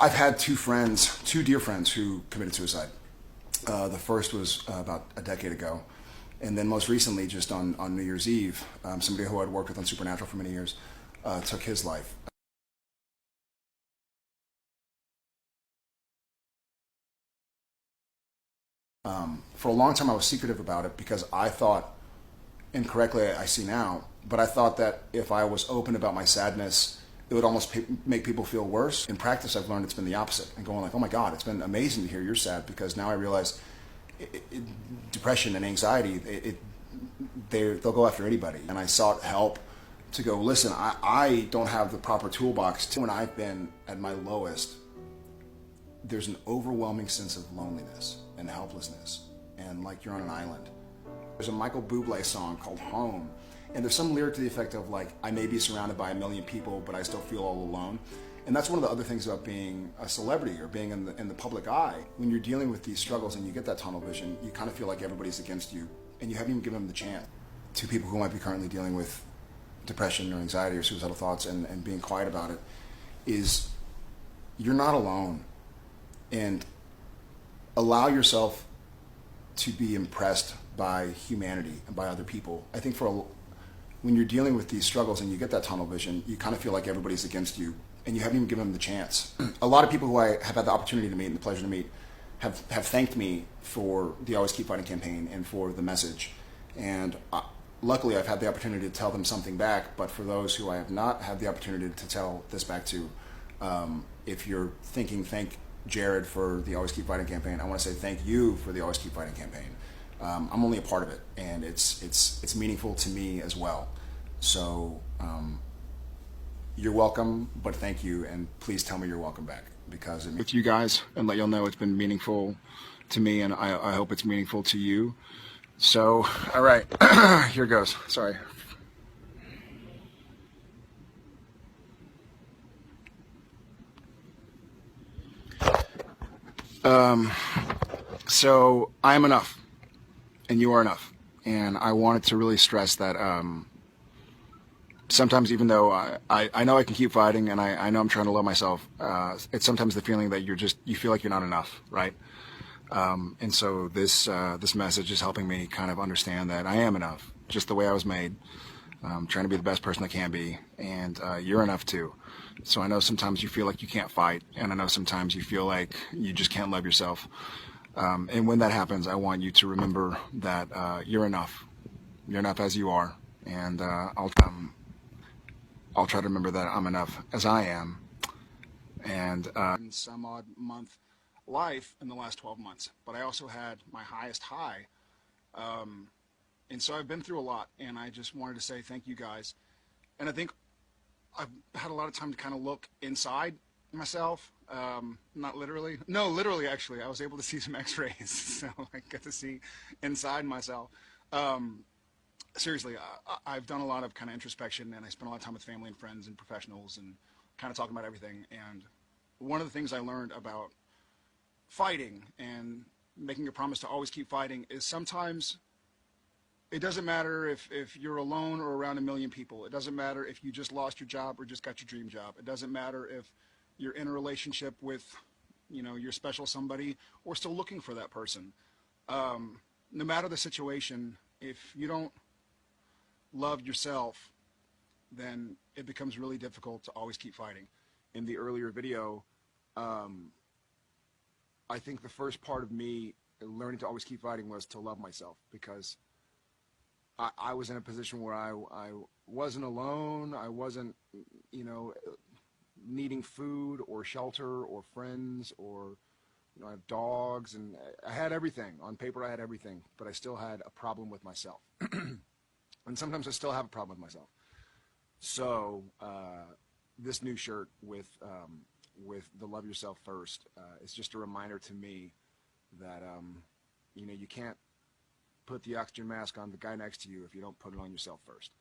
I've had two dear friends who committed suicide. The first was about a decade ago. And then most recently, just on New Year's Eve, somebody who I'd worked with on Supernatural for many years took his life. For a long time, I was secretive about it because I thought, incorrectly I see now, but I thought that if I was open about my sadness, it would almost make people feel worse. In practice, I've learned it's been the opposite, and going like, oh my God, it's been amazing to hear you're sad, because now I realize depression and anxiety, they'll go after anybody. And I sought help to go, listen, I don't have the proper toolbox. When I've been at my lowest, there's an overwhelming sense of loneliness and helplessness, and like you're on an island. There's a Michael Bublé song called Home, and there's some lyric to the effect of like, I may be surrounded by a million people, but I still feel all alone. And that's one of the other things about being a celebrity or being in the public eye. When you're dealing with these struggles and you get that tunnel vision, you kind of feel like everybody's against you, and you haven't even given them the chance. To people who might be currently dealing with depression or anxiety or suicidal thoughts, and being quiet about it, is you're not alone. And allow yourself to be impressed by humanity and by other people. I think when you're dealing with these struggles and you get that tunnel vision, you kind of feel like everybody's against you, and you haven't even given them the chance. A lot of people who I have had the opportunity to meet and the pleasure to meet have thanked me for the Always Keep Fighting campaign and for the message. And luckily I've had the opportunity to tell them something back, but for those who I have not had the opportunity to tell this back to, if you're thinking thank Jared for the Always Keep Fighting campaign, I want to say thank you for the Always Keep Fighting campaign. I'm only a part of it, and it's meaningful to me as well. So you're welcome, but thank you, and please tell me you're welcome back, because with you guys, and let y'all know it's been meaningful to me, and I hope it's meaningful to you. So, all right, here goes. Sorry. So I am enough, and you are enough, and I wanted to really stress that. Sometimes, even though I know I can keep fighting, and I know I'm trying to love myself, it's sometimes the feeling that you feel like you're not enough, right? And so this message is helping me kind of understand that I am enough, just the way I was made. Trying to be the best person I can be, and you're enough too. So I know sometimes you feel like you can't fight, and I know sometimes you feel like you just can't love yourself. And when that happens, I want you to remember that you're enough. You're enough as you are, and I'll try to remember that I'm enough as I am. And in some odd month life in the last 12 months, but I also had my highest high. And so I've been through a lot, and I just wanted to say thank you guys. And I think I've had a lot of time to kind of look inside myself. Not literally. No, literally, actually. I was able to see some x-rays, so I get to see inside myself. Seriously, I've done a lot of kind of introspection, and I spent a lot of time with family and friends and professionals and kind of talking about everything. And one of the things I learned about fighting and making a promise to always keep fighting is sometimes it doesn't matter if you're alone or around a million people. It doesn't matter if you just lost your job or just got your dream job. It doesn't matter if you're in a relationship with, your special somebody, or still looking for that person. No matter the situation, if you don't love yourself, then it becomes really difficult to always keep fighting. In the earlier video, I think the first part of me learning to always keep fighting was to love myself, because I was in a position where I wasn't alone. I wasn't, needing food or shelter or friends, or, I have dogs, and I had everything. On paper, I had everything, but I still had a problem with myself. And sometimes I still have a problem with myself. So this new shirt with the Love Yourself First is just a reminder to me that, you can't put the oxygen mask on the guy next to you if you don't put it on yourself first.